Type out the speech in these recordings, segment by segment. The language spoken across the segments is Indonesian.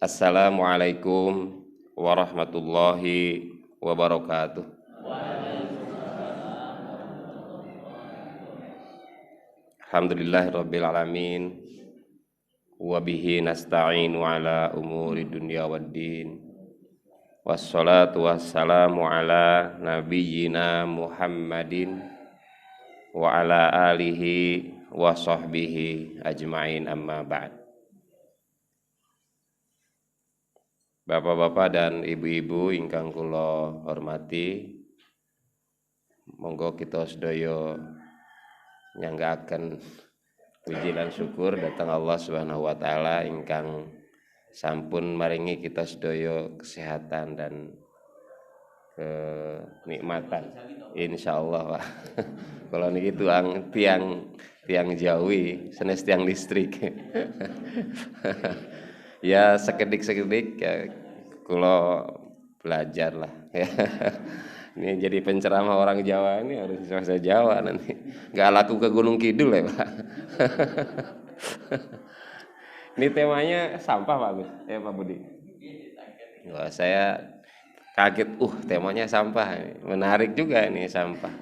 Assalamualaikum warahmatullahi wabarakatuh. Alhamdulillahirabbil alamin wa bihi nasta'inu ala umuri dunya waddin. Wassalatu wassalamu ala nabiyyina Muhammadin wa ala alihi wa sahbihi ajma'in, amma ba'd. Bapak-bapak dan ibu-ibu ingkang kula hormati, monggo kita sedaya nyanggaaken puji lan syukur dhateng Allah Subhanahu wa taala ingkang sampun maringi kita sedaya kesehatan dan kenikmatan. Insyaallah Pak. Kalau niki tiang Jawi, senes tiang listrik. Ya sekedik-sekedik ya, kula belajar lah ya. Ini jadi penceramah orang Jawa ini harus bahasa Jawa nanti. Nggak laku ke Gunung Kidul ya Pak. Ini temanya sampah Pak Gus, ya Pak Budi. Wah, saya kaget, temanya sampah. Menarik juga ini sampah.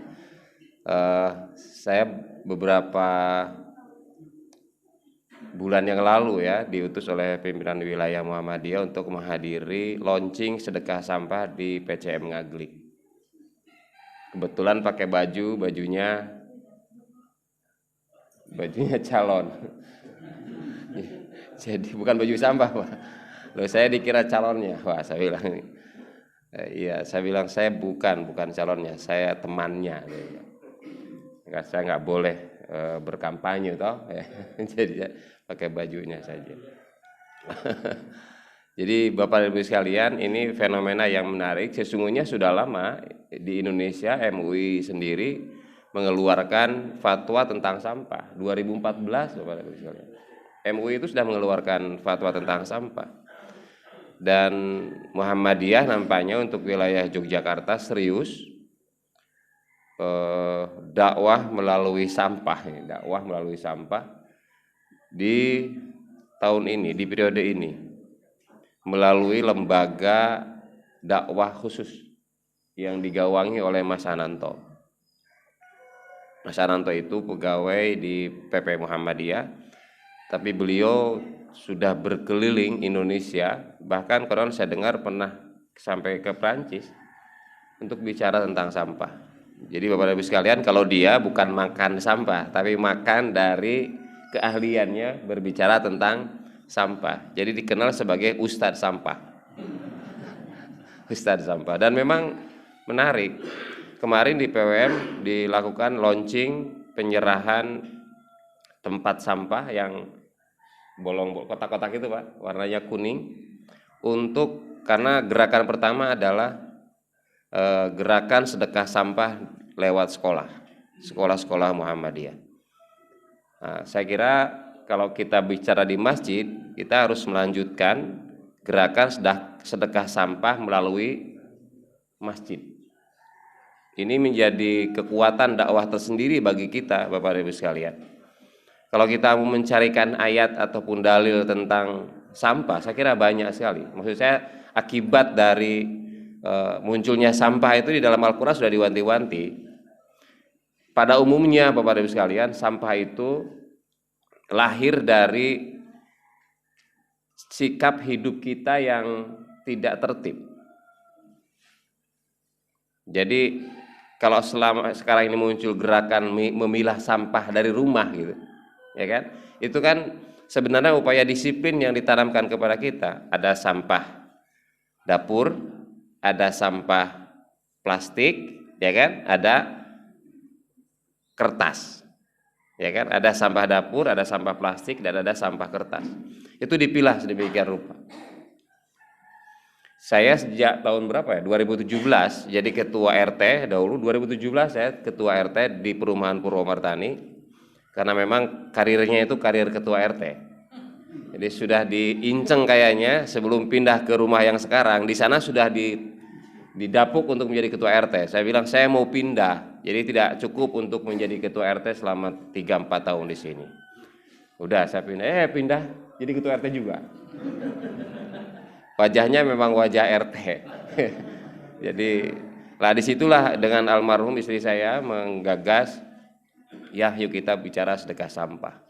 Saya beberapa bulan yang lalu ya diutus oleh pimpinan wilayah Muhammadiyah untuk menghadiri launching sedekah sampah di PCM Ngaglik. Kebetulan pakai bajunya calon. Jadi bukan baju sampah Pak. Loh, saya dikira calonnya. Wah, saya bilang iya, saya bilang saya bukan calonnya, saya temannya. Saya nggak boleh berkampanye toh ya. Jadi pakai bajunya saja. Jadi Bapak Ibu sekalian, ini fenomena yang menarik. Sesungguhnya sudah lama di Indonesia MUI sendiri mengeluarkan fatwa tentang sampah. 2014 Bapak Ibu sekalian. MUI itu sudah mengeluarkan fatwa tentang sampah. Dan Muhammadiyah nampaknya untuk wilayah Yogyakarta serius dakwah melalui sampah di tahun ini, di periode ini, melalui lembaga dakwah khusus yang digawangi oleh Mas Ananto. Mas Ananto itu pegawai di PP Muhammadiyah, tapi beliau sudah berkeliling Indonesia, bahkan konon saya dengar pernah sampai ke Prancis untuk bicara tentang sampah. Jadi Bapak Ibu sekalian, kalau dia bukan makan sampah, tapi makan dari keahliannya berbicara tentang sampah. Jadi dikenal sebagai Ustadz Sampah. Ustadz Sampah. Dan memang menarik. Kemarin di PWM dilakukan launching penyerahan tempat sampah yang bolong kotak-kotak itu Pak, warnanya kuning. Karena gerakan pertama adalah gerakan sedekah sampah lewat sekolah Muhammadiyah. Nah, saya kira kalau kita bicara di masjid, kita harus melanjutkan gerakan sedekah sampah melalui masjid. Ini menjadi kekuatan dakwah tersendiri bagi kita Bapak Ibu sekalian. Kalau kita mau mencarikan ayat ataupun dalil tentang sampah, saya kira banyak sekali. Maksud saya akibat dari munculnya sampah itu di dalam Al-Quran sudah diwanti-wanti. Pada umumnya Bapak Ibu sekalian, sampah itu lahir dari sikap hidup kita yang tidak tertib. Jadi kalau selama sekarang ini muncul gerakan memilah sampah dari rumah gitu, ya kan? Itu kan sebenarnya upaya disiplin yang ditanamkan kepada kita. Ada sampah dapur, ada sampah plastik, ya kan? Ada kertas, ya kan? Ada sampah dapur, ada sampah plastik, dan ada sampah kertas. Itu dipilah sedemikian rupa. Saya sejak tahun berapa ya? 2017 jadi ketua RT dahulu. 2017 saya ketua RT di Perumahan Purwomartani, karena memang karirnya itu karir ketua RT. Jadi sudah diinceng kayaknya sebelum pindah ke rumah yang sekarang. Di sana sudah didapuk untuk menjadi ketua RT. Saya bilang saya mau pindah, jadi tidak cukup untuk menjadi ketua RT selama 3-4 tahun di sini. Udah saya pindah jadi ketua RT juga. wajahnya memang wajah RT. Jadi lah disitulah dengan almarhum istri saya menggagas, ya yuk kita bicara sedekah sampah.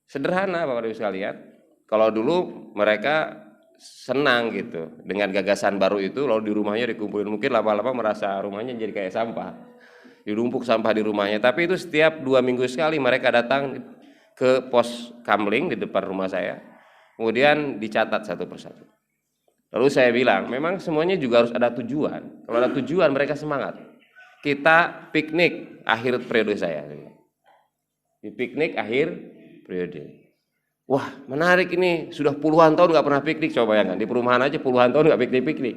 Sederhana Bapak Ibu sekalian. Kalau dulu mereka senang gitu dengan gagasan baru itu, lalu di rumahnya dikumpulin, mungkin lama-lama merasa rumahnya jadi kayak sampah, dirumpuk sampah di rumahnya. Tapi itu setiap 2 minggu sekali mereka datang ke pos kamling di depan rumah saya, kemudian dicatat satu persatu. Lalu saya bilang, memang semuanya juga harus ada tujuan. Kalau ada tujuan mereka semangat. Kita piknik akhir periode saya. Di piknik akhir periode. Wah menarik ini, sudah puluhan tahun nggak pernah piknik. Coba bayangkan, di perumahan aja puluhan tahun nggak piknik-piknik.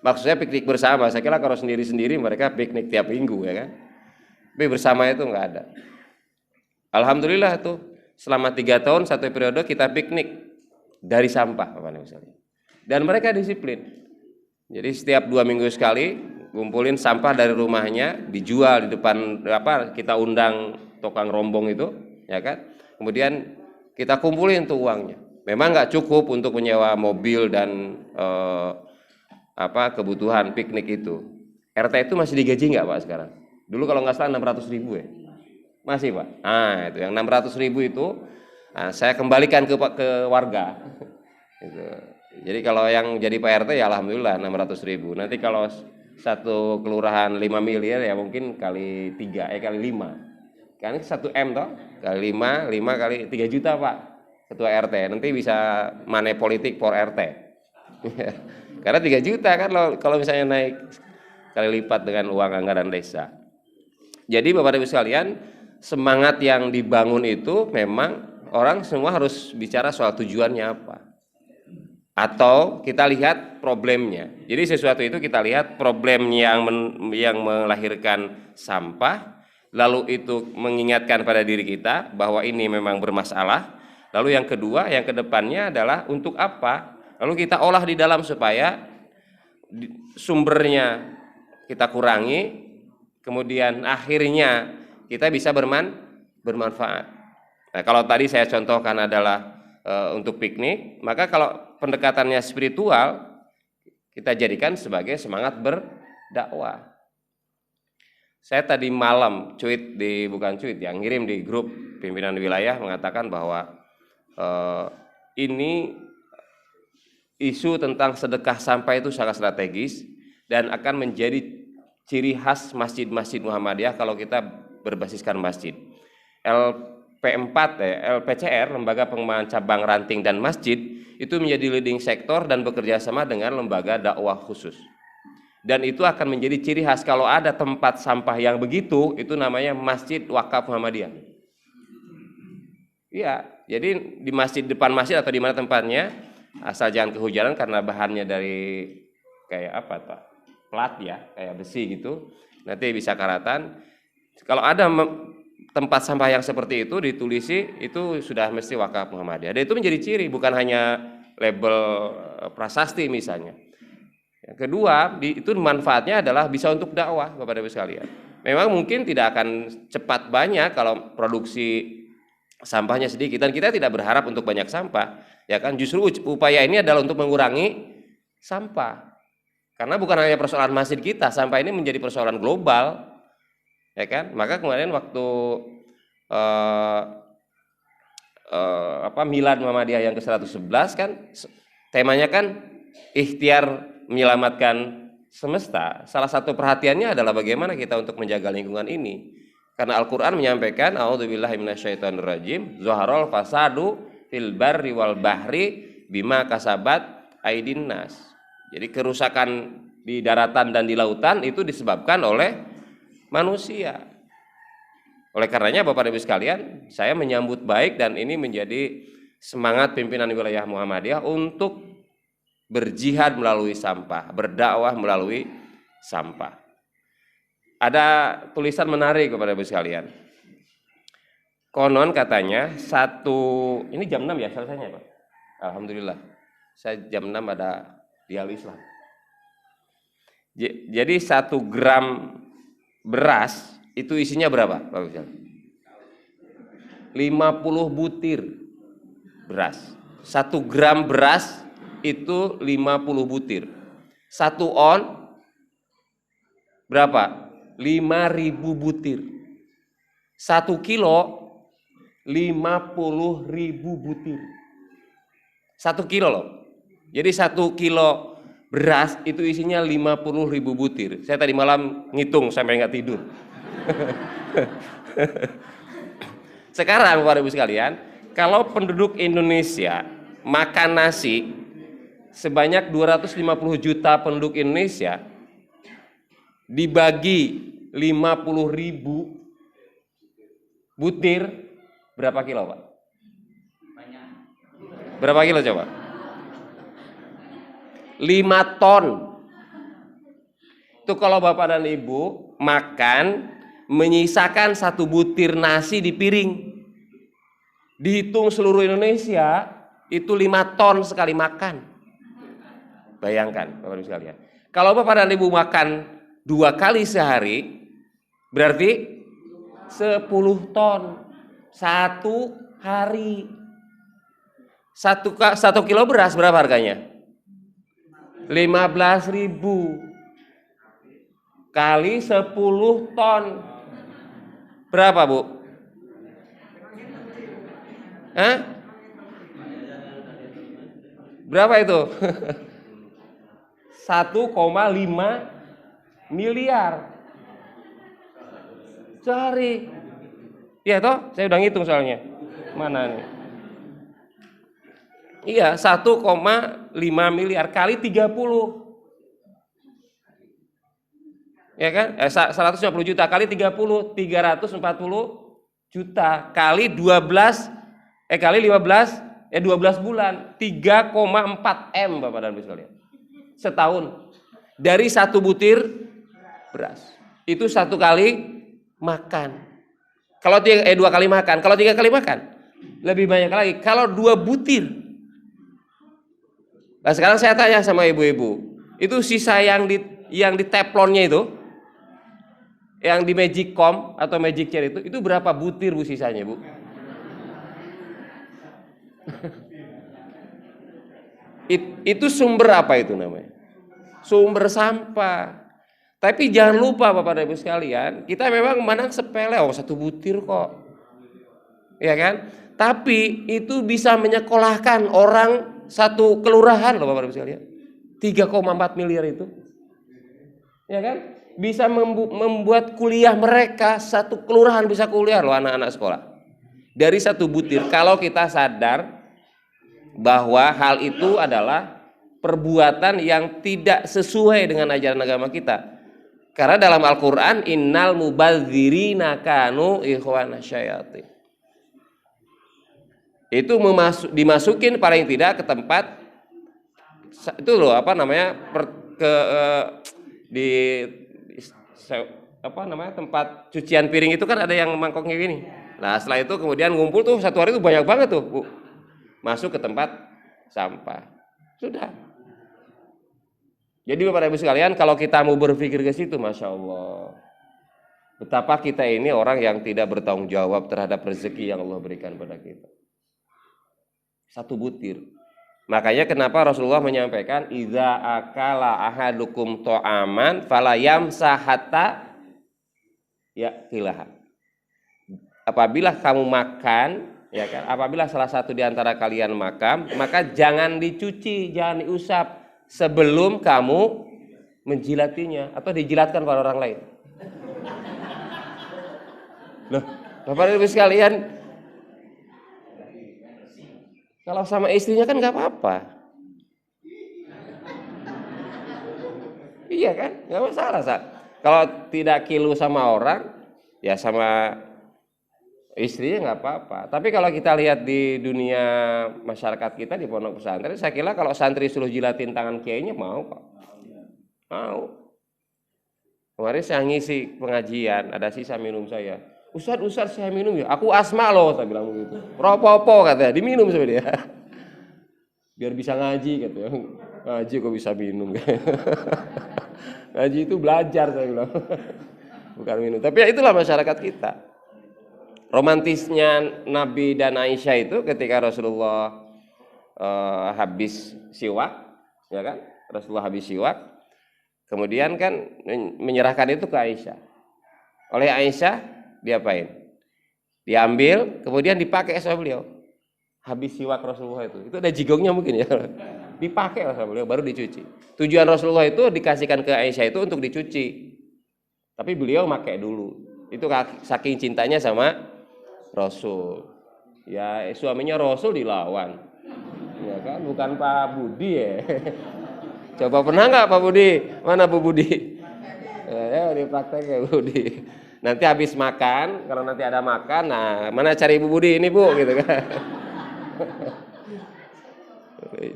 Maksudnya piknik bersama. Saya kira kalau sendiri-sendiri mereka piknik tiap minggu ya kan. Tapi bersama itu nggak ada. Alhamdulillah tuh selama 3 tahun satu periode kita piknik dari sampah Bapak Ibu sekalian. Dan mereka disiplin. Jadi setiap 2 minggu sekali ngumpulin sampah dari rumahnya, dijual di depan kita undang tukang rombong itu, ya kan? Kemudian kita kumpulin tuh uangnya. Memang nggak cukup untuk menyewa mobil dan kebutuhan piknik itu. RT itu masih digaji nggak Pak sekarang? Dulu kalau nggak salah 600.000 ya. Masih Pak. Nah itu yang 600.000 itu saya kembalikan ke warga. Gitu. Jadi kalau yang jadi Pak RT ya alhamdulillah 600.000. Nanti kalau satu kelurahan 5 miliar ya mungkin kali 3 kali 5. Kan 1 M toh, kali 5 kali 3 juta Pak ketua RT. Nanti bisa money politik for RT. Karena 3 juta kan kalau misalnya naik kali lipat dengan uang anggaran desa. Jadi Bapak Ibu sekalian, semangat yang dibangun itu memang orang semua harus bicara soal tujuannya apa. Atau kita lihat problemnya. Jadi sesuatu itu kita lihat problem yang melahirkan sampah, lalu itu mengingatkan pada diri kita bahwa ini memang bermasalah. Lalu yang kedua, yang kedepannya adalah untuk apa? Lalu kita olah di dalam supaya sumbernya kita kurangi, kemudian akhirnya kita bisa bermanfaat. Nah, kalau tadi saya contohkan adalah untuk piknik, maka kalau pendekatannya spiritual kita jadikan sebagai semangat berdakwah. Saya tadi malam yang ngirim di grup pimpinan wilayah mengatakan bahwa ini isu tentang sedekah sampah itu sangat strategis dan akan menjadi ciri khas masjid-masjid Muhammadiyah kalau kita berbasiskan masjid. LPCR, Lembaga Pengembangan Cabang Ranting dan Masjid, itu menjadi leading sektor dan bekerja sama dengan lembaga dakwah khusus. Dan itu akan menjadi ciri khas kalau ada tempat sampah yang begitu, itu namanya Masjid Wakaf Muhammadiyah. Iya, jadi di depan masjid atau di mana tempatnya, asal jangan kehujanan karena bahannya dari kayak plat ya, kayak besi gitu, nanti bisa karatan. Kalau ada tempat sampah yang seperti itu ditulisi, itu sudah mesti wakaf Muhammadiyah. Dan itu menjadi ciri, bukan hanya label prasasti misalnya. Yang kedua, itu manfaatnya adalah bisa untuk dakwah kepada Bapak sekalian. Memang mungkin tidak akan cepat banyak kalau produksi sampahnya sedikit, dan kita tidak berharap untuk banyak sampah, ya kan? Justru upaya ini adalah untuk mengurangi sampah. Karena bukan hanya persoalan masjid kita, sampah ini menjadi persoalan global. Ya kan, maka kemarin waktu Milad Muhammadiyah yang ke-111 kan temanya kan ikhtiar menyelamatkan semesta. Salah satu perhatiannya adalah bagaimana kita untuk menjaga lingkungan ini. Karena Al-Qur'an menyampaikan a'udzubillahi minasyaitonirrajim, zaharal fasadu fil barri wal bahri bima kasabat aydin nas. Jadi kerusakan di daratan dan di lautan itu disebabkan oleh manusia. Oleh karenanya Bapak Ibu sekalian, saya menyambut baik dan ini menjadi semangat pimpinan wilayah Muhammadiyah untuk berjihad melalui sampah, berdakwah melalui sampah. Ada tulisan menarik kepada Ibu sekalian. Konon katanya ini jam 6 ya selesainya Pak? Alhamdulillah. Saya jam 6 ada dialog Islam. Jadi 1 gram beras itu isinya berapa Pak Wisal? 50 butir beras. 1 gram beras itu 50 butir. 1 on berapa? 5.000 butir. 1 kilo 50.000 butir. 1 kilo loh. Jadi 1 kilo beras itu isinya 50.000 butir. Saya tadi malam ngitung sampai nggak tidur. Sekarang Bapak Ibu sekalian, kalau penduduk Indonesia makan nasi sebanyak 250 juta penduduk Indonesia dibagi 50.000 butir, berapa kilo Pak? Berapa kilo coba? 5 ton. Itu kalau Bapak dan Ibu makan menyisakan 1 butir nasi di piring, dihitung seluruh Indonesia itu 5 ton sekali makan. Bayangkan Bapak Ibu sekalian, kalau Bapak dan Ibu makan 2 kali sehari berarti 10 ton 1 hari. 1 kilo beras berapa harganya? 15.000 kali 10 ton berapa Bu? Hah? Berapa itu? 1,5 miliar sehari. Iya toh? Saya udah ngitung soalnya. Mana nih? Iya, 1,5 miliar kali 30. Ya kan? 150 juta kali 30, 340 juta kali 12 kali 15 12 bulan 3,4 M Bapak dan Ibu sekalian. Setahun dari 1 butir beras. Itu 1 kali makan. Kalau 2 kali makan, kalau 3 kali makan lebih banyak lagi. Kalau 2 butir. Nah, sekarang saya tanya sama ibu-ibu, itu sisa yang di teflonnya itu, yang di Magicom atau Magic Chair itu berapa butir Bu sisanya Bu? Itu sumber apa itu namanya? Sumber sampah. Tapi jangan lupa Bapak dan Ibu sekalian, kita memang memandang sepele, 1 butir kok. Ya kan? Tapi itu bisa menyekolahkan orang 1 kelurahan loh Bapak dan Ibu sekalian. 3,4 miliar itu. Ya kan? Bisa membuat kuliah mereka, 1 kelurahan bisa kuliah loh anak-anak sekolah. Dari 1 butir, kalau kita sadar bahwa hal itu adalah perbuatan yang tidak sesuai dengan ajaran agama kita. Karena dalam Al-Quran, innal mubadzirina kanu ikhwana syayatin. Itu dimasukin paling tidak ke tempat itu loh tempat cucian piring itu kan ada yang mangkoknya gini. Nah setelah itu kemudian ngumpul tuh 1 hari itu banyak banget tuh Bu, masuk ke tempat sampah. Sudah. Jadi Bapak Ibu sekalian, kalau kita mau berpikir ke situ, Masya Allah, betapa kita ini orang yang tidak bertanggung jawab terhadap rezeki yang Allah berikan pada kita. 1 butir. Makanya kenapa Rasulullah menyampaikan, idza akala ahadukum to'aman fala yamsah hatta yakilaha. Apabila kamu makan, ya kan, apabila salah satu di antara kalian makan, maka jangan dicuci, jangan diusap sebelum kamu menjilatinya atau dijilatkan pada orang lain. Loh, Bapak Ibu sekalian, kalau sama istrinya kan nggak apa-apa. Iya kan, nggak masalah. Kalau tidak kilu sama orang, ya sama istrinya nggak apa-apa. Tapi kalau kita lihat di dunia masyarakat kita di pondok pesantren, saya kira kalau santri suruh jilatin tangan kiainya mau kok. Mau. Kemarin saya ngisi pengajian, ada sisa minum saya. Ustaz saya minum ya. Aku asma loh, saya bilang begitu. Ropopo katanya, diminum sama dia. Biar bisa ngaji katanya. Ngaji kok bisa minum. Ngaji itu belajar saya bilang. Bukan minum. Tapi ya itulah masyarakat kita. Romantisnya Nabi dan Aisyah itu ketika Rasulullah habis siwak, ya kan? Rasulullah habis siwak, kemudian kan menyerahkan itu ke Aisyah. Oleh Aisyah diapain? Diambil, kemudian dipakai sama beliau. Habis siwak Rasulullah itu ada jigongnya mungkin ya. Dipakai sama beliau baru dicuci. Tujuan Rasulullah itu dikasihkan ke Aisyah itu untuk dicuci. Tapi beliau pakai dulu. Itu saking cintanya sama Rasul. Ya suaminya Rasul dilawan. Ya kan, bukan Pak Budi ya. Coba pernah nggak Pak Budi? Mana Bu Budi? Ya dipraktek ya Bu Budi. Nanti habis makan, kalau nanti ada makan, nah mana cari Bu Budi ini Bu gitu kan.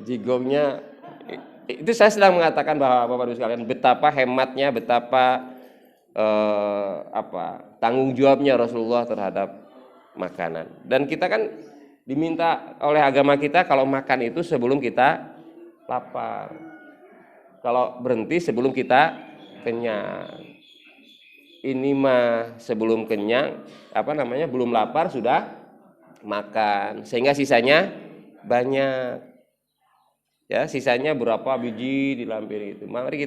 Jigongnya itu saya sedang mengatakan bahwa Bapak Ibu sekalian betapa hematnya, betapa tanggung jawabnya Rasulullah terhadap makanan. Dan kita kan diminta oleh agama kita kalau makan itu sebelum kita lapar. Kalau berhenti sebelum kita kenyang. Ini mah sebelum kenyang, belum lapar sudah makan, sehingga sisanya banyak. Ya, sisanya berapa biji dilampiri itu. Mari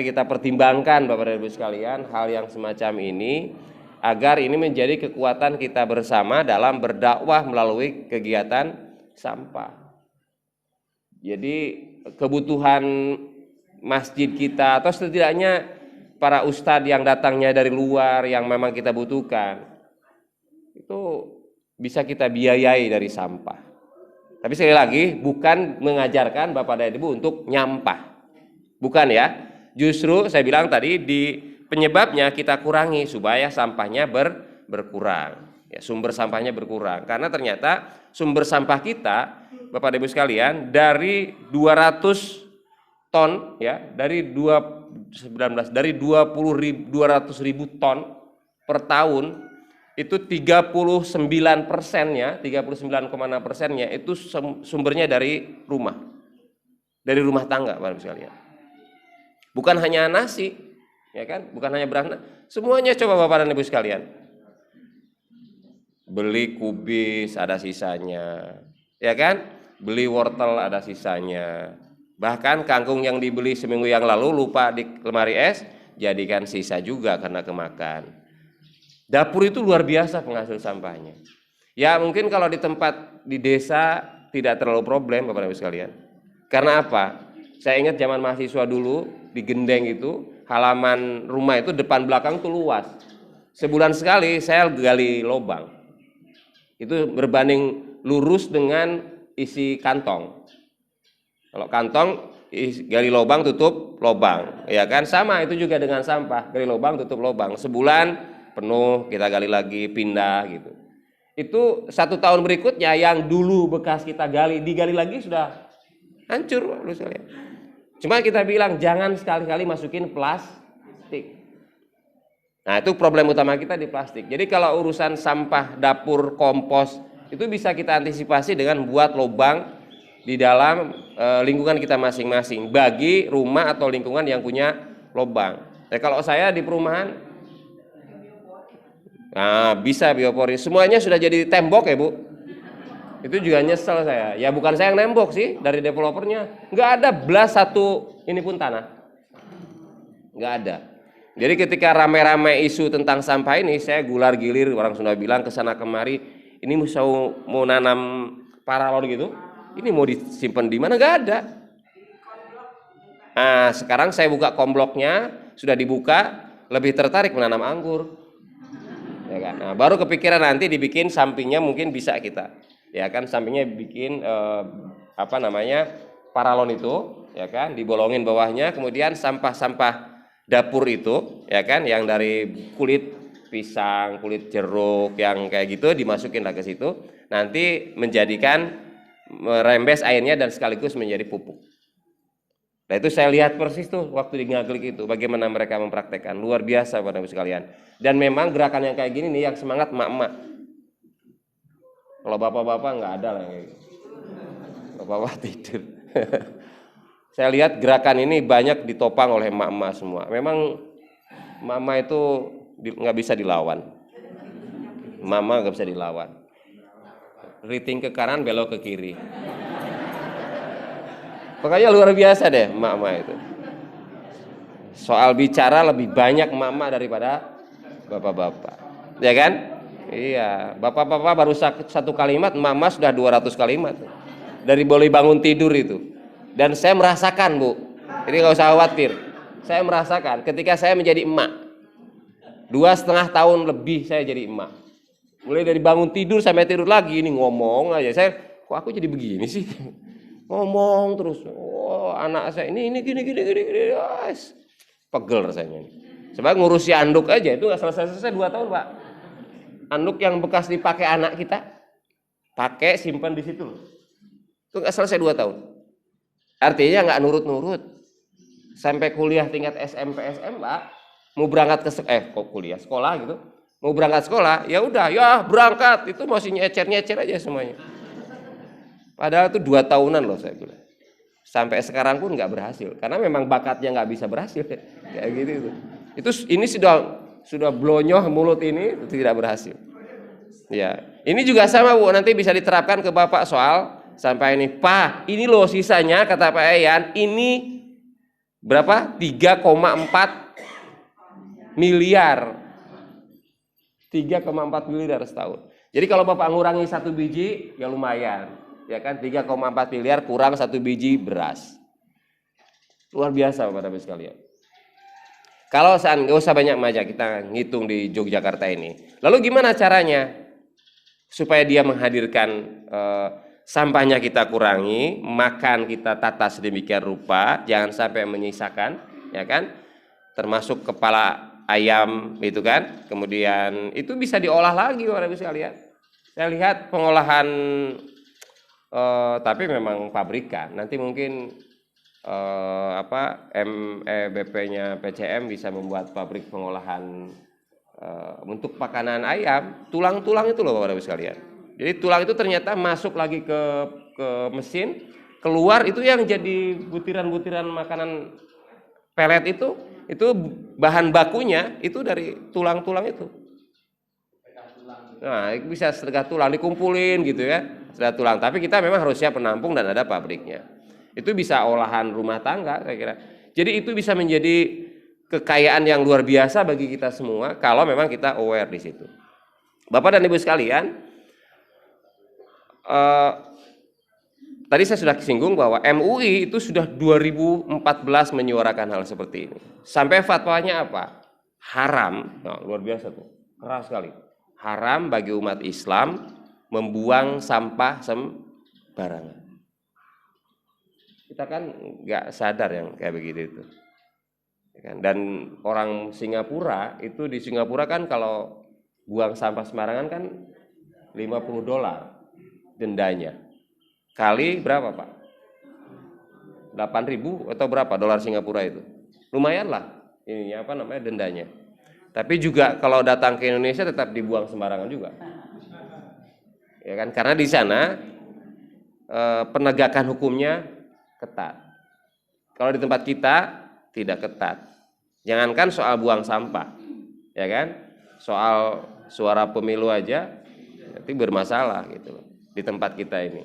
kita pertimbangkan Bapak dan Ibu sekalian hal yang semacam ini agar ini menjadi kekuatan kita bersama dalam berdakwah melalui kegiatan sampah. Jadi kebutuhan masjid kita atau setidaknya para ustadz yang datangnya dari luar yang memang kita butuhkan itu bisa kita biayai dari sampah. Tapi sekali lagi bukan mengajarkan Bapak dan Ibu untuk nyampah. Bukan ya. Justru saya bilang tadi di penyebabnya kita kurangi supaya sampahnya berkurang. Ya, sumber sampahnya berkurang. Karena ternyata sumber sampah kita Bapak dan Ibu sekalian dari 200 ton ya, dari 200.000 ribu ton per tahun itu 39%-nya, 39,6%-nya itu sumbernya dari rumah tangga, Bapak sekalian. Bukan hanya nasi, ya kan? Bukan hanya beras, semuanya coba Bapak dan Ibu sekalian. Beli kubis ada sisanya, ya kan? Beli wortel ada sisanya. Bahkan kangkung yang dibeli seminggu yang lalu lupa di lemari es, jadikan sisa juga karena kemakan. Dapur itu luar biasa penghasil sampahnya. Ya mungkin kalau di tempat di desa tidak terlalu problem Bapak Ibu sekalian. Karena apa? Saya ingat zaman mahasiswa dulu di Gendeng itu halaman rumah itu depan belakang tuh luas. Sebulan sekali saya gali lubang. Itu berbanding lurus dengan isi kantong. Kalau kantong gali lubang tutup lubang, ya kan sama itu juga dengan sampah, gali lubang tutup lubang. Sebulan penuh kita gali lagi pindah gitu. Itu 1 tahun berikutnya yang dulu bekas kita digali lagi sudah hancur Bapak sekalian. Cuma kita bilang jangan sekali-kali masukin plastik. Nah itu problem utama kita di plastik. Jadi kalau urusan sampah dapur kompos itu bisa kita antisipasi dengan buat lubang di dalam lingkungan kita masing-masing bagi rumah atau lingkungan yang punya lubang. Nah, kalau saya di perumahan bisa biopori. Semuanya sudah jadi tembok ya Bu. Itu juga nyesel saya. Ya bukan saya yang nembok sih, dari developernya. Nggak ada belas satu ini pun tanah. Nggak ada. Jadi ketika rame-rame isu tentang sampah ini, saya gular gilir, orang Sunda bilang kesana kemari. Ini mau nanam paralon gitu. Ini mau disimpan di mana? Nggak ada. Nah sekarang saya buka kombloknya, sudah dibuka, lebih tertarik menanam anggur. Ya kan? Nah, baru kepikiran nanti dibikin sampingnya mungkin bisa kita, ya kan, sampingnya bikin paralon itu, ya kan, dibolongin bawahnya, kemudian sampah-sampah dapur itu, ya kan, yang dari kulit pisang, kulit jeruk, yang kayak gitu dimasukin ke situ, nanti menjadikan merembes airnya dan sekaligus menjadi pupuk. Nah itu saya lihat persis tuh waktu di Ngaglik itu bagaimana mereka mempraktekkan, luar biasa Bapak Ibu sekalian. Dan memang gerakan yang kayak gini nih yang semangat emak-emak. Kalau bapak-bapak nggak ada lah kayak gitu. Bapak-bapak tidur. Saya lihat gerakan ini banyak ditopang oleh emak-emak semua. Memang emak-emak itu nggak bisa dilawan. Mama nggak bisa dilawan. Riting ke kanan belok ke kiri. Pokoknya luar biasa deh emak-emak itu. Soal bicara lebih banyak emak-emak daripada bapak-bapak. Ya kan? Iya, bapak-bapak baru satu kalimat, emak-emak sudah 200 kalimat. Dari boleh bangun tidur itu. Dan saya merasakan, Bu. Jadi nggak usah khawatir. Saya merasakan ketika saya menjadi emak. 2,5 tahun lebih saya jadi emak. Mulai dari bangun tidur sampai tidur lagi ini ngomong aja. Saya kok aku jadi begini sih? Ngomong terus. Oh, anak saya ini gini. Guys. Pegel rasanya. Sebab ngurusi anduk aja itu nggak selesai 2 tahun, Pak. Anduk yang bekas dipakai anak kita, pakai simpan di situ loh. Itu nggak selesai 2 tahun. Artinya nggak nurut-nurut. Sampai kuliah tingkat SMP SMA, mau berangkat ke sekolah gitu. Mau berangkat sekolah, ya udah, ya berangkat, itu masih nyecer aja semuanya. Padahal itu 2 tahunan loh saya bilang. Sampai sekarang pun nggak berhasil, karena memang bakatnya nggak bisa berhasil kayak gitu. Itu ini sudah blonyoh mulut ini tidak berhasil. Ya, ini juga sama Bu, nanti bisa diterapkan ke Bapak soal sampai ini, Pak, ini loh sisanya kata Pak Yayan, ini berapa? 3,4 miliar. 3,4 miliar setahun. Jadi kalau Bapak ngurangi 1 biji ya lumayan. Ya kan 3,4 miliar kurang 1 biji beras. Luar biasa Bapak-Bapak sekalian. Kalau nggak usah banyak majak, kita ngitung di Yogyakarta ini. Lalu gimana caranya supaya dia menghadirkan sampahnya kita kurangi, makan kita tata sedemikian rupa, jangan sampai menyisakan, ya kan? Termasuk kepala ayam itu kan, kemudian itu bisa diolah lagi Bapak-Bapak sekalian. Saya lihat pengolahan tapi memang pabrikan. Nanti mungkin BP-nya PCM bisa membuat pabrik pengolahan untuk makanan ayam, tulang-tulang itu loh Bapak-Bapak sekalian. Jadi tulang itu ternyata masuk lagi ke mesin, keluar itu yang jadi butiran-butiran makanan pelet itu bahan bakunya itu dari tulang-tulang itu. Nah, itu bisa setengah tulang dikumpulin gitu ya, setengah tulang. Tapi kita memang harus siap penampung dan ada pabriknya. Itu bisa olahan rumah tangga saya kira. Jadi itu bisa menjadi kekayaan yang luar biasa bagi kita semua kalau memang kita aware di situ. Bapak dan Ibu sekalian, tadi saya sudah singgung bahwa MUI itu sudah 2014 menyuarakan hal seperti ini. Sampai fatwanya apa? Haram. Nah, luar biasa tuh. Keras sekali. Haram bagi umat Islam membuang sampah sembarangan. Kita kan nggak sadar yang kayak begitu itu. Dan orang Singapura itu, di Singapura kan kalau buang sampah sembarangan kan $50 dendanya. Kali berapa Pak? 8.000 atau berapa dolar Singapura itu? Lumayan lah ininya dendanya. Tapi juga kalau datang ke Indonesia tetap dibuang sembarangan juga. Ya kan, karena di sana penegakan hukumnya ketat. Kalau di tempat kita tidak ketat. Jangankan soal buang sampah, ya kan? Soal suara pemilu aja itu bermasalah gitu di tempat kita ini.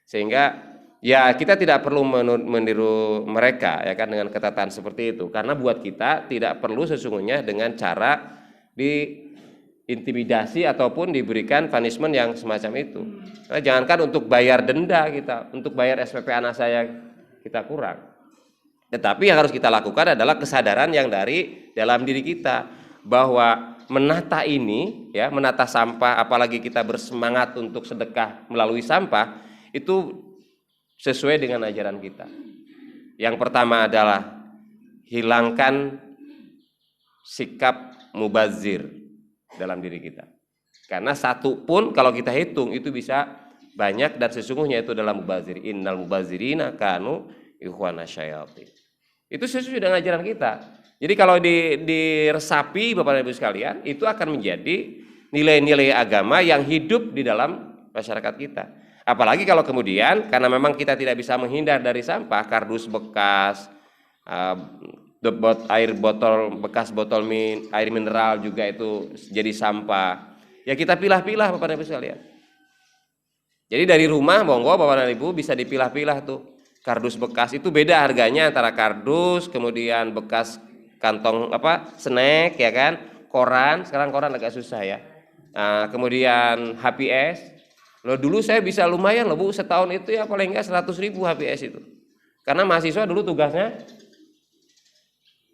Sehingga ya kita tidak perlu meniru mereka ya kan dengan ketatan seperti itu, karena buat kita tidak perlu sesungguhnya dengan cara diintimidasi ataupun diberikan punishment yang semacam itu. Karena jangankan untuk bayar denda kita, untuk bayar SPP anak saya kita kurang. Tetapi yang harus kita lakukan adalah kesadaran yang dari dalam diri kita bahwa menata ini ya, menata sampah, apalagi kita bersemangat untuk sedekah melalui sampah, itu sesuai dengan ajaran kita. Yang pertama adalah hilangkan sikap mubazir dalam diri kita. Karena satu pun kalau kita hitung itu bisa banyak dan sesungguhnya itu adalah mubazir. Innal mubazirina kanu ikhwana syayatin. Itu sesuai dengan ajaran kita. Jadi kalau diresapi Bapak dan Ibu sekalian, itu akan menjadi nilai-nilai agama yang hidup di dalam masyarakat kita. Apalagi kalau kemudian karena memang kita tidak bisa menghindar dari sampah, kardus bekas, air botol bekas, botol air mineral juga itu jadi sampah. Ya kita pilah-pilah Bapak dan Ibu sekalian. Jadi dari rumah monggo Bapak dan Ibu bisa dipilah-pilah tuh. Kardus bekas itu beda harganya antara kardus, kemudian bekas kantong snack ya kan, koran, sekarang koran agak susah ya. Nah, kemudian HPS. Loh dulu saya bisa lumayan loh Bu, setahun itu ya paling enggak 100.000 HPS itu. Karena mahasiswa dulu tugasnya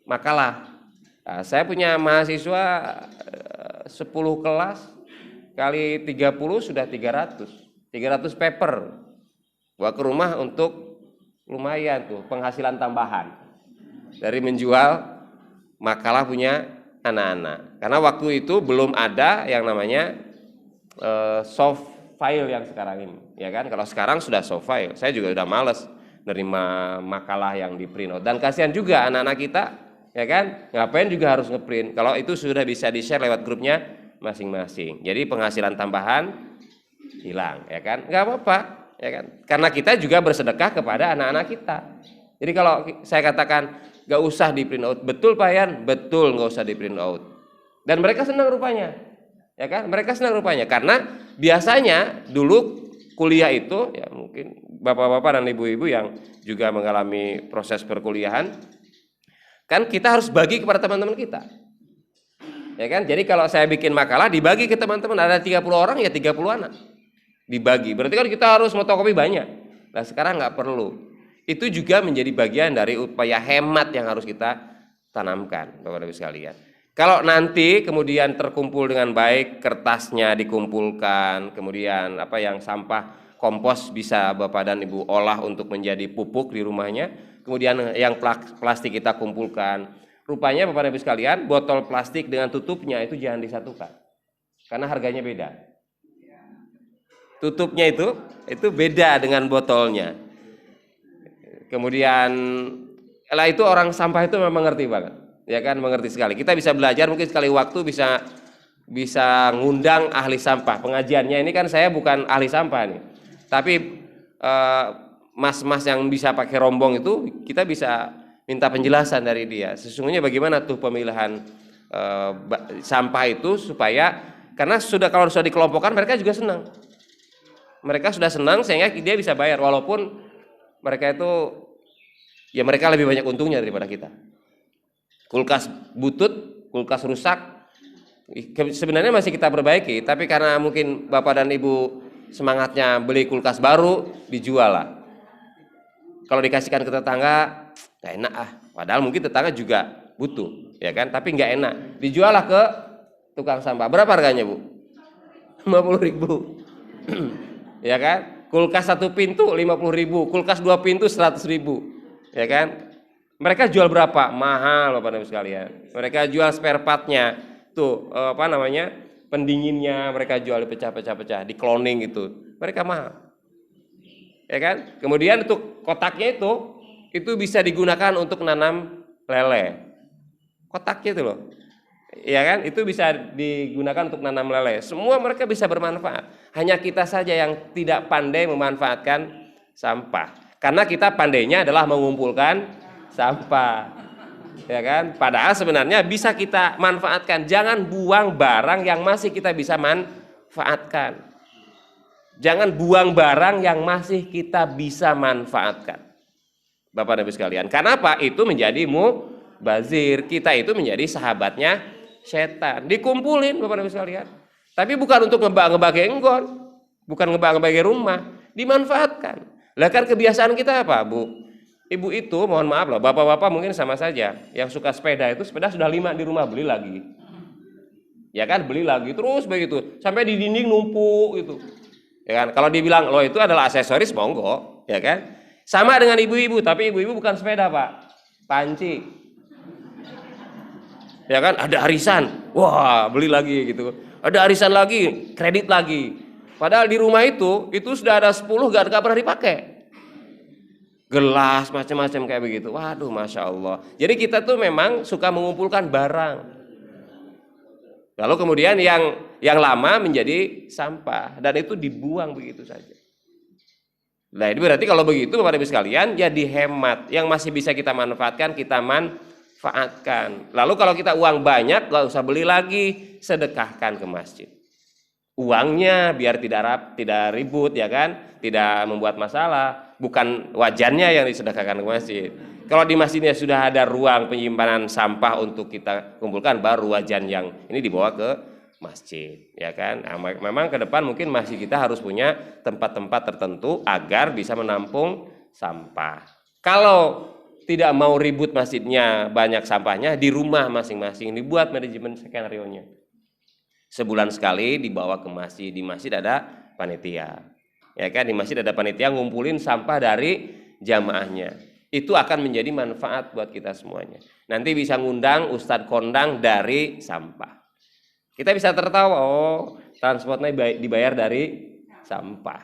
makalah. Nah, saya punya mahasiswa 10 kelas kali 30 sudah 300 paper. Bawa ke rumah untuk lumayan tuh penghasilan tambahan dari menjual makalah punya anak-anak. Karena waktu itu belum ada yang namanya soft file yang sekarang ini, ya kan? Kalau sekarang sudah soft file, saya juga udah males nerima makalah yang di print out. Dan kasihan juga anak-anak kita, ya kan? Ngapain juga harus ngeprint? Kalau itu sudah bisa di-share lewat grupnya masing-masing. Jadi penghasilan tambahan hilang, ya kan? Nggak apa-apa. Ya kan? Karena kita juga bersedekah kepada anak-anak kita. Jadi kalau saya katakan nggak usah di print out, betul Pak Yan? Betul, nggak usah di print out. Dan mereka senang rupanya, ya kan? Mereka senang rupanya karena biasanya dulu kuliah itu ya mungkin bapak-bapak dan ibu-ibu yang juga mengalami proses perkuliahan, kan kita harus bagi kepada teman-teman kita. Ya kan? Jadi kalau saya bikin makalah dibagi ke teman-teman, ada 30 orang ya 30 anak. Dibagi, berarti kan kita harus fotokopi banyak. Nah sekarang nggak perlu. Itu juga menjadi bagian dari upaya hemat yang harus kita tanamkan, Bapak-Ibu sekalian. Kalau nanti kemudian terkumpul dengan baik, kertasnya dikumpulkan, kemudian yang sampah kompos bisa Bapak dan Ibu olah untuk menjadi pupuk di rumahnya, kemudian yang plastik kita kumpulkan. Rupanya Bapak dan Ibu sekalian, botol plastik dengan tutupnya itu jangan disatukan, karena harganya beda. Tutupnya itu beda dengan botolnya. Kemudian itu orang sampah itu memang mengerti banget, ya kan, mengerti sekali. Kita bisa belajar mungkin sekali waktu bisa ngundang ahli sampah. Pengajiannya ini kan saya bukan ahli sampah nih, tapi mas-mas yang bisa pakai rombong itu kita bisa minta penjelasan dari dia. Sesungguhnya bagaimana tuh pemilihan sampah itu supaya, karena kalau sudah dikelompokkan mereka juga senang. Mereka sudah senang sehingga dia bisa bayar, walaupun mereka itu ya mereka lebih banyak untungnya daripada kita. Kulkas butut, kulkas rusak, sebenarnya masih kita perbaiki, tapi karena mungkin Bapak dan Ibu semangatnya beli kulkas baru, dijual lah. Kalau dikasihkan ke tetangga, nggak enak padahal mungkin tetangga juga butuh, ya kan, tapi nggak enak. Dijual lah ke tukang sampah. Berapa harganya Bu? 50.000. Ya kan, kulkas 1 pintu 50.000, kulkas 2 pintu 100.000, ya kan. Mereka jual berapa? Mahal Bapak dan Ibu sekalian. Mereka jual spare partnya tuh pendinginnya mereka jual dipecah-pecah, di cloning itu, mereka mahal, ya kan. Kemudian untuk kotaknya itu bisa digunakan untuk nanam lele, kotaknya itu loh. Ya kan, itu bisa digunakan untuk nanam lele. Semua mereka bisa bermanfaat. Hanya kita saja yang tidak pandai memanfaatkan sampah. Karena kita pandainya adalah mengumpulkan sampah. Ya kan? Padahal sebenarnya bisa kita manfaatkan. Jangan buang barang yang masih kita bisa manfaatkan. Jangan buang barang yang masih kita bisa manfaatkan. Bapak dan Ibu sekalian. Karena apa? Itu menjadi mubazir. Kita itu menjadi sahabatnya setan. Dikumpulin Bapak dan Ibu sekalian. Tapi bukan untuk ngebagi enggon, bukan ngebagi rumah, dimanfaatkan. Lah kan kebiasaan kita apa, Bu? Ibu itu mohon maaf loh, bapak-bapak mungkin sama saja. Yang suka sepeda itu sepeda sudah 5 di rumah, beli lagi. Ya kan, beli lagi terus begitu sampai di dinding numpuk gitu. Ya kan? Kalau dibilang lo itu adalah aksesoris, monggo, ya kan? Sama dengan ibu-ibu, tapi ibu-ibu bukan sepeda, Pak. Panci. Ya kan, ada arisan, wah beli lagi gitu. Ada arisan lagi, kredit lagi. Padahal di rumah itu sudah ada 10 gak pernah dipakai. Gelas macam-macam kayak begitu. Waduh, Masya Allah. Jadi kita tuh memang suka mengumpulkan barang. Lalu kemudian yang lama menjadi sampah dan itu dibuang begitu saja. Nah, ini berarti kalau begitu Bapak Ibu sekalian, ya dihemat. Yang masih bisa kita manfaatkan, kita manfaatkan. Lalu kalau kita uang banyak, gak usah beli lagi, sedekahkan ke masjid. Uangnya biar tidak ribut, ya kan, tidak membuat masalah. bukan wajannya yang disedekahkan ke masjid. Kalau di masjidnya sudah ada ruang penyimpanan sampah untuk kita kumpulkan, baru wajan yang ini dibawa ke masjid, ya kan? Nah, memang ke depan mungkin masjid kita harus punya tempat-tempat tertentu agar bisa menampung sampah. Kalau tidak mau ribut masjidnya banyak sampahnya, di rumah masing-masing dibuat manajemen skenario-nya. Sebulan sekali dibawa ke masjid, di masjid ada panitia. Ya kan, di masjid ada panitia ngumpulin sampah dari jamaahnya. Itu akan menjadi manfaat buat kita semuanya. Nanti bisa ngundang ustadz kondang dari sampah. Kita bisa tertawa, oh transportnya dibayar dari sampah.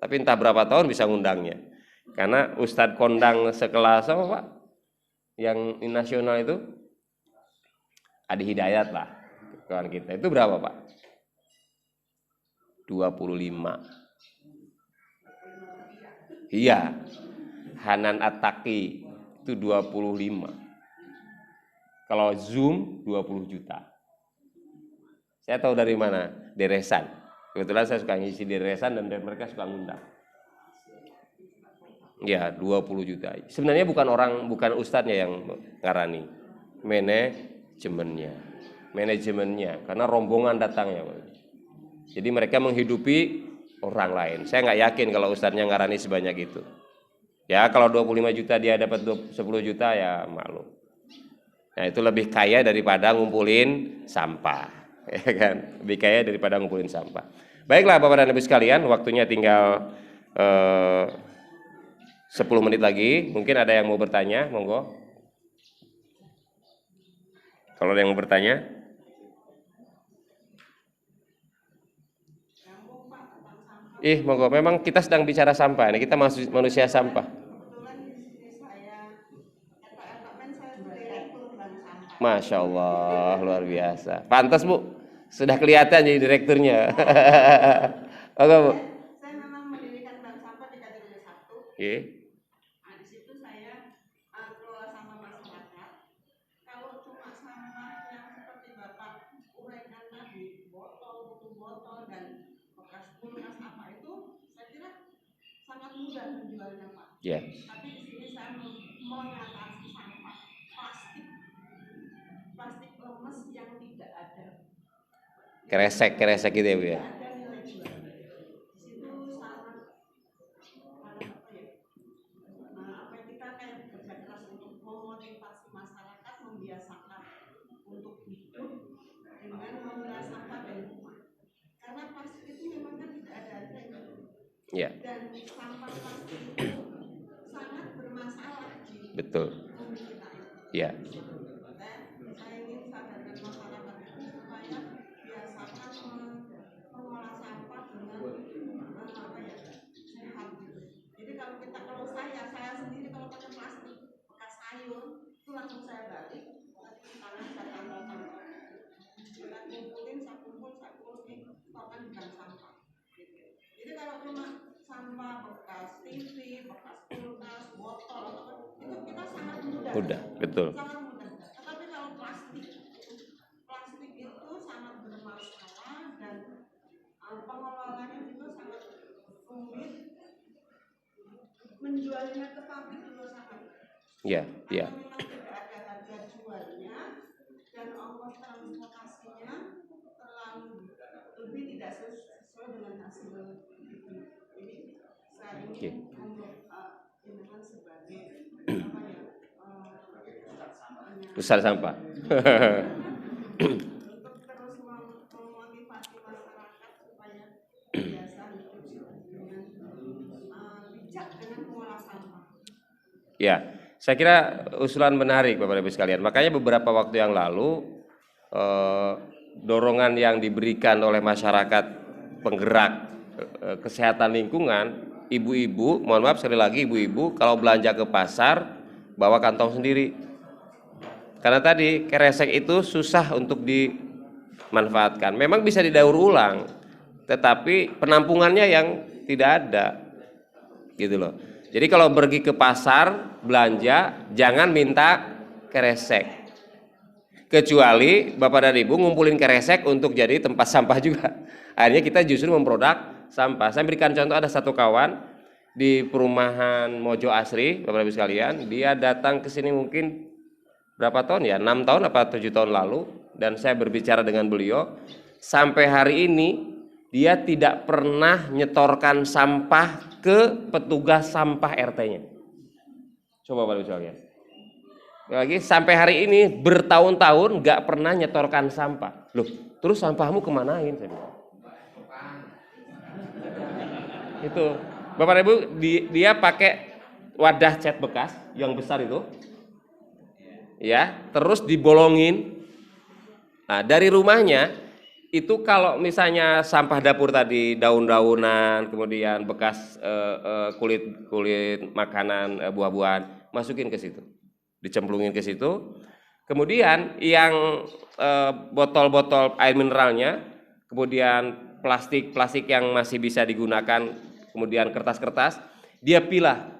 Tapi entah berapa tahun bisa ngundangnya. Karena ustadz kondang sekelas apa Pak? Yang nasional itu Adi Hidayat lah. Kawan kita. Itu berapa Pak? 25. Iya. Hanan At-Taqi itu 25. Kalau Zoom 20 juta. Saya tahu dari mana? Deresan. Kebetulan saya suka ngisi Deresan dan mereka suka ngundang. Ya, 20 juta. Sebenarnya bukan ustadznya yang ngarani. Manajemennya. Karena rombongan datangnya. Jadi mereka menghidupi orang lain. Saya nggak yakin kalau ustadznya ngarani sebanyak itu. Ya kalau 25 juta dia dapat 10 juta ya maklum. Nah itu lebih kaya daripada ngumpulin sampah, ya kan? Lebih kaya daripada ngumpulin sampah. Baiklah Bapak dan Ibu sekalian, waktunya tinggal 10 menit lagi. Mungkin ada yang mau bertanya, monggo. Kalau ada yang mau bertanya. Monggo. Memang kita sedang bicara sampah. Ini kita manusia sampah. Masya Allah, luar biasa. Pantas Bu, sudah kelihatan jadi direkturnya. Oke Bu. Saya memang mendirikan bank sampah di kategori 1. Nah, di situ saya kelola sampah masyarakat. Kalau cuma sampah yang seperti Bapak uraikan tadi, botol, buku botol dan bekas kulkas apa itu, saya kira sangat mudah menjualnya Pak. Tapi di sini saya mengatasi sampah plastik lemes yang tidak ada Keresek gitu ya Bu ya. ada nilai jual. Di situ sangat kita kayak bekerja keras untuk memotivasi masyarakat membiasakan untuk hidup dengan memilah sampah dari rumah. Karena plastik itu memang kan tidak ada harganya. Dan sampah plastik itu sangat bermasalah di bumi kita. Saya ingin sadarkan masyarakat itu supaya biasakan mengolah sampah dengan sehat gitu. Jadi kalau saya sendiri kalau pakai plastik bekas sayur itu langsung saya balik karena saya tambahkan kita kumpulin saya stokkan di bank sampah gitu. Jadi kalau cuma sampah bekas TV, bekas kulkas, botol itu kita sangat mudah. Betul. Sangat mudah. Tetapi kalau plastik itu sangat bermasalah dan pengelolaannya juga sangat rumit. Menjualnya ke pabrik juga sangat. Karena memang tidak ada harga jualnya dan ongkos transportasinya terlalu lebih tidak sesuai dengan hasil itu. Jadi saya ingin untuk dengan sebagai besar sampah. Untuk terus memotivasi masyarakat supaya biasa hidup dengan bijak dengan mengolah sampah. Ya, saya kira usulan menarik Bapak Ibu sekalian. Makanya beberapa waktu yang lalu dorongan yang diberikan oleh masyarakat penggerak kesehatan lingkungan, ibu-ibu, mohon maaf sekali lagi ibu-ibu kalau belanja ke pasar bawa kantong sendiri. Karena tadi keresek itu susah untuk dimanfaatkan. Memang bisa didaur ulang, tetapi penampungannya yang tidak ada, gitu loh. Jadi kalau pergi ke pasar belanja, jangan minta keresek. Kecuali Bapak dan Ibu ngumpulin keresek untuk jadi tempat sampah juga. Akhirnya kita justru memproduk sampah. Saya berikan contoh, ada satu kawan, di perumahan Mojo Asri, Bapak Ibu sekalian. Dia datang ke sini mungkin berapa tahun ya? 6 tahun apa 7 tahun lalu, dan saya berbicara dengan beliau. Sampai hari ini dia tidak pernah nyetorkan sampah ke petugas sampah RT-nya. Coba Bapak Ibu sekalian. Lagi sampai hari ini bertahun-tahun nggak pernah nyetorkan sampah. Loh, terus sampahmu kemanain? Saya bilang. Itu Bapak Ibu, dia pakai wadah cat bekas yang besar itu, ya, terus dibolongin. Nah, dari rumahnya itu kalau misalnya sampah dapur tadi, daun-daunan, kemudian bekas kulit makanan, buah-buahan, masukin ke situ, dicemplungin ke situ. Kemudian yang botol-botol air mineralnya, kemudian plastik yang masih bisa digunakan, kemudian kertas-kertas, dia pilah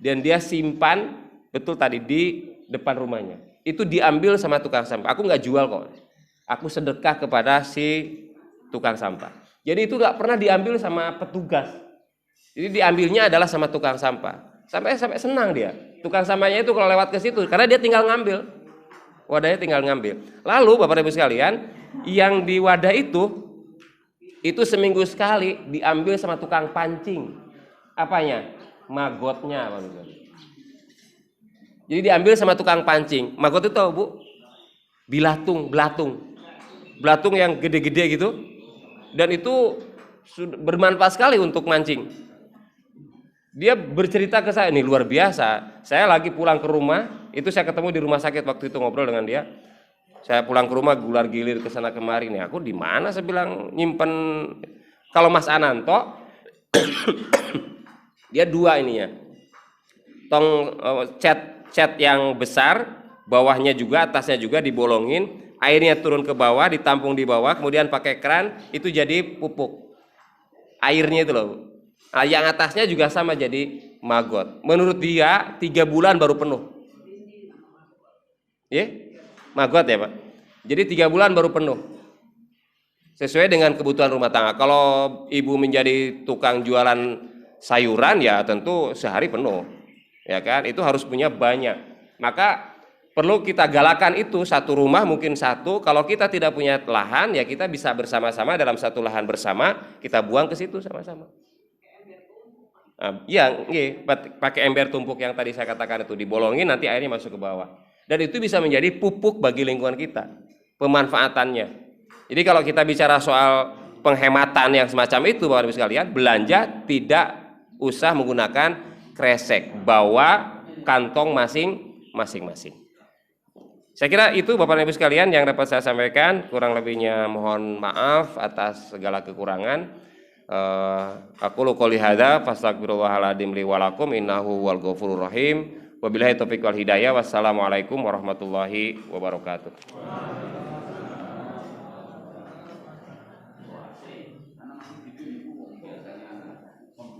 dan dia simpan betul tadi di depan rumahnya. Itu diambil sama tukang sampah. Aku nggak jual kok, aku sedekah kepada si tukang sampah. Jadi itu nggak pernah diambil sama petugas. Jadi diambilnya adalah sama tukang sampah. Sampai senang dia. Tukang sampahnya itu kalau lewat ke situ, karena dia tinggal ngambil. Wadahnya tinggal ngambil. Lalu Bapak Ibu sekalian, yang di wadah itu seminggu sekali diambil sama tukang pancing. Apanya? Magotnya, Bapak Ibu. Jadi diambil sama tukang pancing. Magot itu tahu Bu? Belatung yang gede-gede gitu. Dan itu bermanfaat sekali untuk mancing. Dia bercerita ke saya, ini luar biasa. Saya lagi pulang ke rumah, itu saya ketemu di rumah sakit waktu itu, ngobrol dengan dia. Saya pulang ke rumah gular gilir ke sana kemari nih. Aku di mana saya bilang nyimpen. Kalau Mas Ananto dia dua ininya. Tong cat yang besar, bawahnya juga, atasnya juga dibolongin, airnya turun ke bawah, ditampung di bawah, kemudian pakai keran, itu jadi pupuk. Airnya itu loh. Nah, yang atasnya juga sama jadi magot. Menurut dia 3 bulan baru penuh. Ya? Magot ya Pak. Jadi 3 bulan baru penuh. Sesuai dengan kebutuhan rumah tangga. Kalau ibu menjadi tukang jualan sayuran ya tentu sehari penuh. Ya kan? Itu harus punya banyak. Maka perlu kita galakan itu, satu rumah mungkin satu. Kalau kita tidak punya lahan ya kita bisa bersama-sama dalam satu lahan bersama, kita buang ke situ sama-sama. Pakai ember tumpuk yang tadi saya katakan itu, dibolongin nanti airnya masuk ke bawah. Dan itu bisa menjadi pupuk bagi lingkungan kita, pemanfaatannya. Jadi kalau kita bicara soal penghematan yang semacam itu Bapak Ibu sekalian, belanja tidak usah menggunakan kresek, bawa kantong masing-masing. Saya kira itu Bapak Ibu sekalian yang dapat saya sampaikan. Kurang lebihnya mohon maaf atas segala kekurangan. Aku qouli hadza fastaghfirullahaladzim li wa lakum innahu wal ghafurur rahim. Wabillahi taufiq wal hidayah. Wassalamualaikum warahmatullahi wabarakatuh.